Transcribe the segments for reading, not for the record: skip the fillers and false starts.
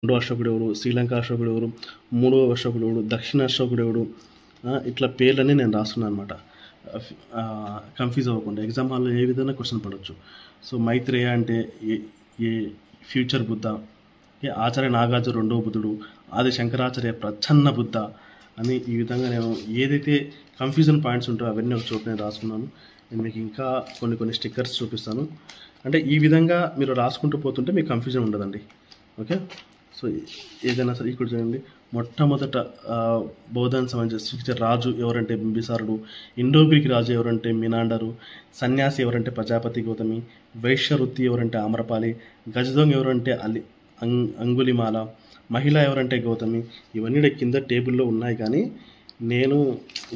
రెండో అశోకుడు ఎవరు, శ్రీలంక అశోకుడు ఎవరు, మూడో అశోకుడు ఎవరు, దక్షిణ అశోకుడు ఎవరు, ఇట్లా పేర్లన్నీ నేను రాస్తున్నాను అనమాట. కన్ఫ్యూజ్ అవ్వకుండా ఎగ్జామ్ హాల్లో ఏ విధంగా క్వశ్చన్ పడవచ్చు. సో మైత్రేయ అంటే ఏ ఫ్యూచర్ బుద్ధ, ఆచార్య నాగార్జున రెండవ బుద్ధుడు, ఆది శంకరాచార్య ప్రచ్ఛన్న బుద్ధ అని ఈ విధంగా నేను ఏదైతే కన్ఫ్యూజన్ పాయింట్స్ ఉంటాయో అవన్నీ ఒక చోట నేను రాసుకున్నాను. నేను మీకు ఇంకా కొన్ని స్టిక్కర్స్ చూపిస్తాను. అంటే ఈ విధంగా మీరు రాసుకుంటూ పోతుంటే మీకు కన్ఫ్యూజన్ ఉండదండి. ఓకే, సో ఏదైనా సరే ఇక్కడ చూడండి. మొట్టమొదట బౌద్ధానికి సంబంధించిన రాజు ఎవరంటే బింబిసారుడు, ఇండో గ్రీక్ రాజు ఎవరంటే మినాండరు, సన్యాసి ఎవరంటే ప్రజాపతి గౌతమి, వైశ్య వృత్తి ఎవరంటే ఆమ్రపాలి, గజదొంగ ఎవరంటే అంగులిమాల, మహిళ ఎవరంటే గౌతమి. ఇవన్నీ కింద టేబుల్లో ఉన్నాయి, కానీ నేను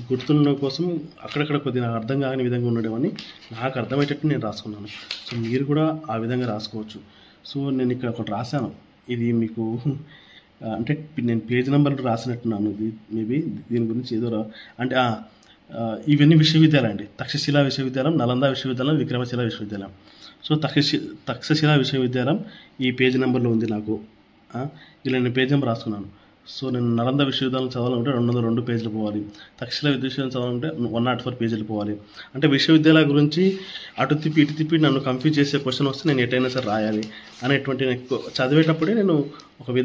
గుర్తున్న కోసం అక్కడక్కడ కొద్దిగా నాకు అర్థం కాని విధంగా ఉండేవని నాకు అర్థమయ్యేటట్టు నేను రాసుకున్నాను. సో మీరు కూడా ఆ విధంగా రాసుకోవచ్చు. సో నేను ఇక్కడ ఒకటి రాశాను, ఇది మీకు అంటే నేను పేజ్ నెంబర్ రాసినట్టున్నాను. ఇది మేబీ దీని గురించి ఏదో అంటే ఇవన్నీ విశ్వవిద్యాలయం అండి. తక్షశిలా విశ్వవిద్యాలయం, నలంద విశ్వవిద్యాలయం, విక్రమశిల విశ్వవిద్యాలయం. సో తక్షశిలా విశ్వవిద్యాలయం ఈ పేజ్ నెంబర్లో ఉంది నాకు. ఇలా నేను పేజ్ నెంబర్ రాసుకున్నాను. సో నేను నలంద విశ్వవిద్యాలయం చదవాలంటే 202 పేజీలు పోవాలి, తక్షశిల విశ్వవిద్యాలయం చదవాలంటే 104 పేజీలు పోవాలి. అంటే విశ్వవిద్యాలయం గురించి అటు తిప్పి ఇటు తిప్పి నన్ను కన్ఫ్యూజ్ చేసే క్వశ్చన్ వస్తే నేను ఎటైనా సరే రాయాలి అనేటువంటి చదివేటప్పుడే నేను ఒక